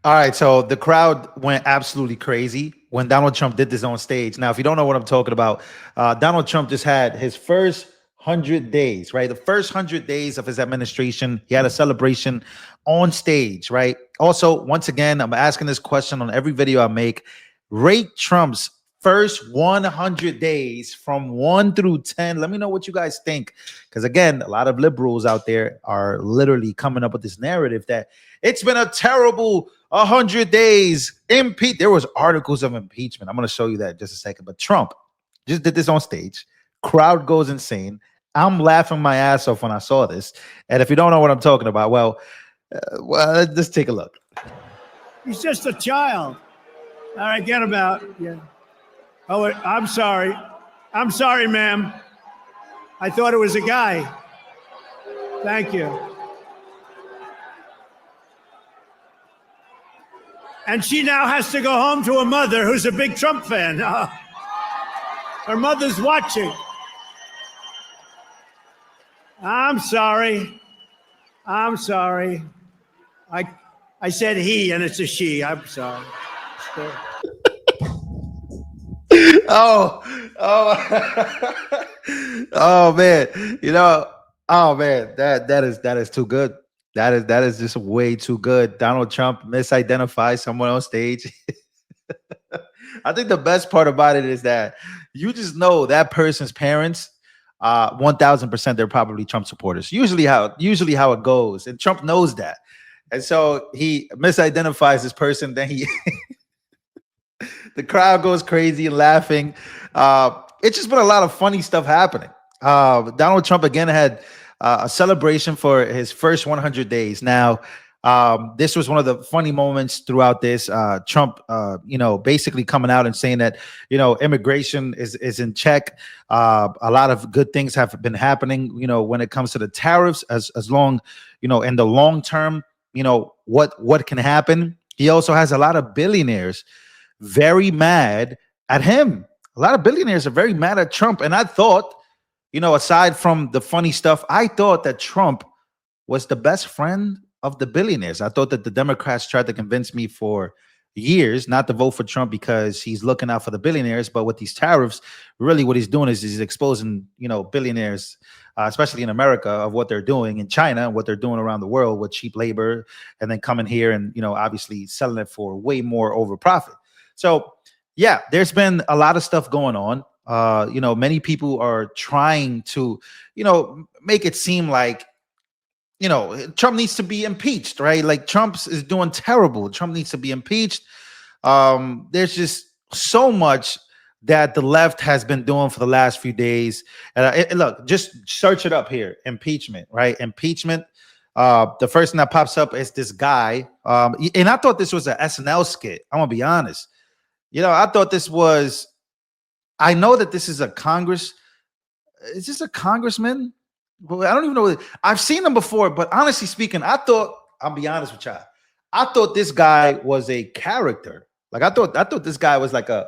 All right, so the crowd went absolutely crazy when Donald Trump did this on stage. Now, if you don't know what I'm talking about, Donald Trump just had his first 100 days, right? The first 100 days of his administration, he had a celebration on stage, right? Also, once again, I'm asking this question on every video I make. Rate Trump's first 100 days from 1 through 10. Let me know what you guys think. Because again, a lot of liberals out there are literally coming up with this narrative that it's been a terrible 100 days. There was articles of impeachment. I'm going to show you that in just a second. But Trump just did this on stage. Crowd goes insane. I'm laughing my ass off when I saw this. And if you don't know what I'm talking about, well, let's take a look. He's just a child. All right, get him out. Yeah. Oh, I'm sorry. I'm sorry, ma'am. I thought it was a guy. Thank you. And she now has to go home to a mother who's a big Trump fan. Her mother's watching. I'm sorry. I'm sorry. I said he, and it's a she. I'm sorry. Oh, oh man. Oh man, that is too good. That is just way too good. Donald Trump misidentifies someone on stage. I think the best part about it is that you just know that person's parents, 1000%, they're probably Trump supporters. Usually how it goes, and Trump knows that, and so he misidentifies this person. Then the crowd goes crazy and laughing. It's just been a lot of funny stuff happening. Donald Trump again had a celebration for his first 100 days. Now, this was one of the funny moments throughout this. Trump, basically coming out and saying that, immigration is in check. A lot of good things have been happening, when it comes to the tariffs, as long, in the long term, what can happen. He also has a lot of billionaires very mad at him. A lot of billionaires are very mad at Trump. And I thought, aside from the funny stuff, I thought that Trump was the best friend of the billionaires. I thought that the Democrats tried to convince me for years not to vote for Trump because he's looking out for the billionaires. But with these tariffs, really what he's doing is he's exposing, billionaires, especially in America, of what they're doing in China and what they're doing around the world with cheap labor, and then coming here and, obviously selling it for way more over profit. So, yeah, there's been a lot of stuff going on. Many people are trying to, make it seem like, Trump needs to be impeached, right? Like Trump is doing terrible. Trump needs to be impeached. There's just so much that the left has been doing for the last few days. And look, just search it up here. Impeachment, right? Impeachment. The first thing that pops up is this guy. And I thought this was an SNL skit. I'm going to be honest. I thought this was, I know that this is a is this a congressman? Well, I don't even know. I've seen them before, but honestly speaking, I'll be honest with y'all. I thought this guy was a character. Like I thought this guy was like a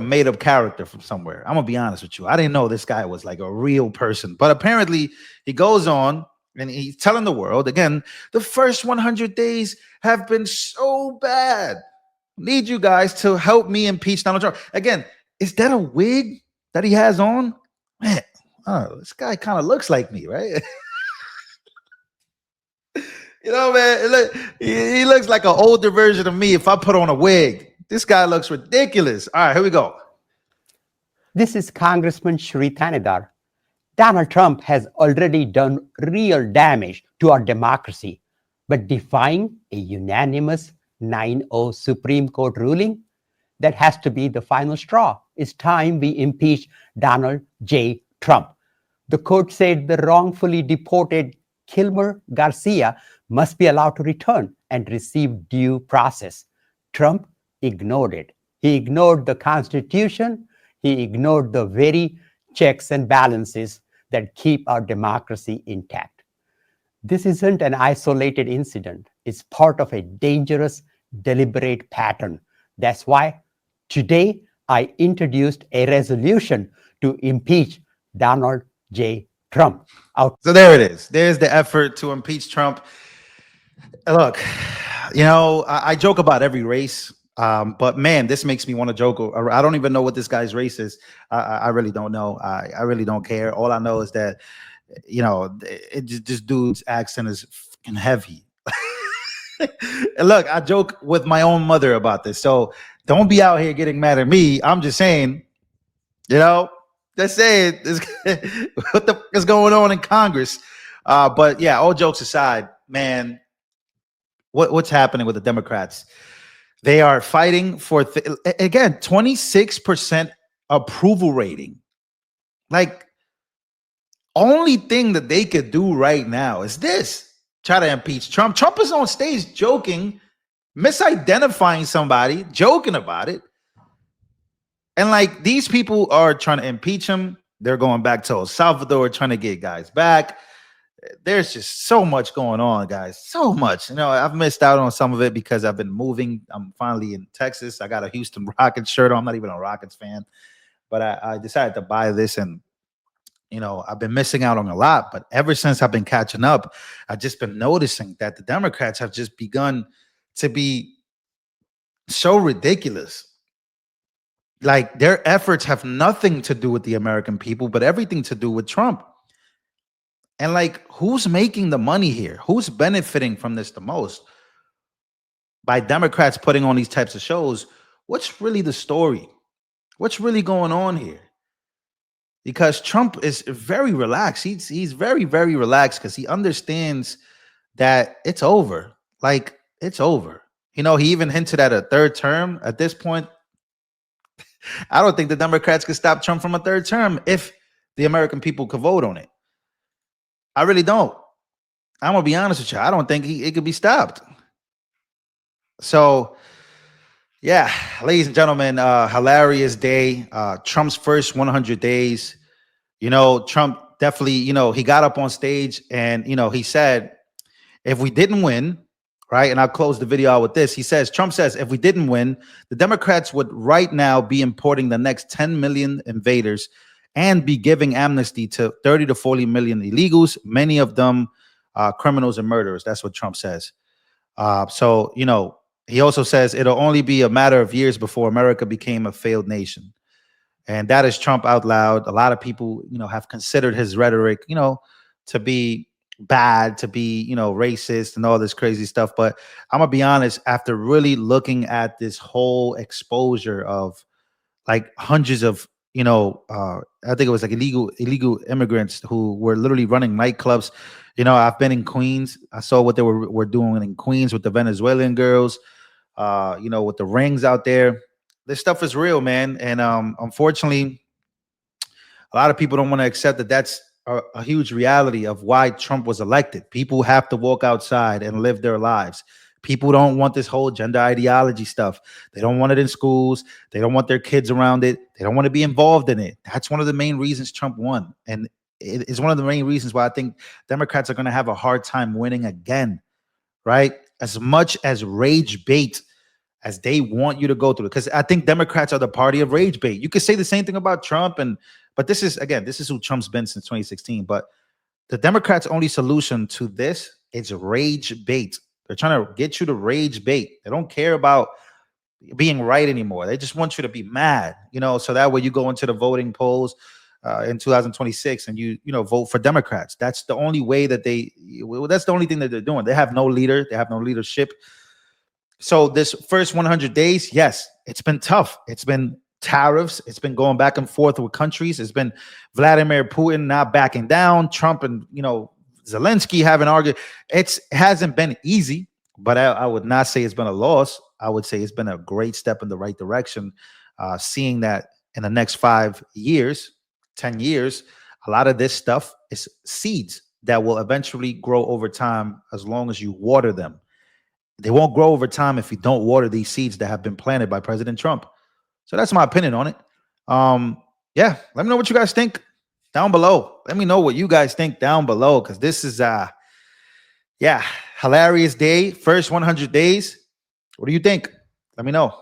made up character from somewhere. I'm gonna be honest with you. I didn't know this guy was like a real person, but apparently he goes on and he's telling the world again, the first 100 days have been so bad. Need you guys to help me impeach Donald Trump. Again, is that a wig that he has on? Man, this guy kind of looks like me, right? Man, he looks like an older version of me if I put on a wig. This guy looks ridiculous. All right, here we go. This is Congressman Shri Thanedar. Donald Trump has already done real damage to our democracy, but defying a unanimous 9-0 Supreme Court ruling, that has to be the final straw. It's time we impeach Donald J. Trump. The court said the wrongfully deported Kilmer Garcia must be allowed to return and receive due process. Trump ignored it. He ignored the Constitution. He ignored the very checks and balances that keep our democracy intact. This isn't an isolated incident. It's part of a dangerous, deliberate pattern. That's why today I introduced a resolution to impeach Donald J. Trump. So there it is. There's the effort to impeach Trump. Look, You know, I joke about every race, but man, this makes me want to joke. I don't even know what this guy's race is. I really don't know. I really don't care. All I know is that, you know, this dude's accent is fucking heavy. And look, I joke with my own mother about this, so don't be out here getting mad at me. I'm just saying, you know, just saying this, what the fuck is going on in Congress? But yeah, all jokes aside, man, what's happening with the Democrats? They are fighting for again 26% approval rating. Like, only thing that they could do right now is this: try to impeach Trump. Trump is on stage joking, misidentifying somebody, joking about it. And like, these people are trying to impeach him. They're going back to El Salvador, trying to get guys back. There's just so much going on, guys. So much. You know, I've missed out on some of it because I've been moving. I'm finally in Texas. I got a Houston Rockets shirt on. I'm not even a Rockets fan, but I decided to buy this, and you know, I've been missing out on a lot. But ever since I've been catching up, I've just been noticing that the Democrats have just begun to be so ridiculous. Like, their efforts have nothing to do with the American people, but everything to do with Trump. And like, who's making the money here? Who's benefiting from this the most? By Democrats putting on these types of shows, what's really the story? What's really going on here? Because Trump is very relaxed. He's very, very relaxed because he understands that it's over. Like, it's over. You know, he even hinted at a third term. At this point, I don't think the Democrats could stop Trump from a third term if the American people could vote on it. I really don't. I'm gonna be honest with you. I don't think it could be stopped. So, yeah, ladies and gentlemen, hilarious day. Trump's first 100 days. You know, Trump definitely, you know, he got up on stage and, you know, he said, if we didn't win, right? And I'll close the video out with this. Trump says, if we didn't win, the Democrats would right now be importing the next 10 million invaders and be giving amnesty to 30 to 40 million illegals, many of them criminals and murderers. That's what Trump says. So, you know, he also says it'll only be a matter of years before America became a failed nation. And that is Trump out loud. A lot of people, you know, have considered his rhetoric, you know, to be bad, to be, you know, racist and all this crazy stuff. But I'm gonna be honest, after really looking at this whole exposure of like hundreds of, you know, I think it was like illegal immigrants who were literally running nightclubs. You know, I've been in Queens. I saw what they were doing in Queens with the Venezuelan girls, you know, with the rings out there. This stuff is real, man. And unfortunately, a lot of people don't want to accept that that's a huge reality of why Trump was elected. People have to walk outside and live their lives. People don't want this whole gender ideology stuff. They don't want it in schools. They don't want their kids around it. They don't want to be involved in it. That's one of the main reasons Trump won. And it is one of the main reasons why I think Democrats are going to have a hard time winning again, right? As much as rage bait as they want you to go through it. Because I think Democrats are the party of rage bait. You could say the same thing about Trump, but this is who Trump's been since 2016. But the Democrats' only solution to this is rage bait. They're trying to get you to rage bait. They don't care about being right anymore. They just want you to be mad, you know, so that way you go into the voting polls in 2026 and you know, vote for Democrats. That's the only way that that's the only thing that they're doing. They have no leader. They have no leadership. So this first 100 days, yes, it's been tough. It's been tariffs. It's been going back and forth with countries. It's been Vladimir Putin not backing down, Trump and, you know, Zelensky having argued. It hasn't been easy, but I would not say it's been a loss. I would say it's been a great step in the right direction. Seeing that in the next 5 years, 10 years, a lot of this stuff is seeds that will eventually grow over time as long as you water them. They won't grow over time if you don't water these seeds that have been planted by President Trump. So that's my opinion on it. Yeah, let me know what you guys think down below. Let me know what you guys think down below, because this is hilarious day. First 100 days. What do you think? Let me know.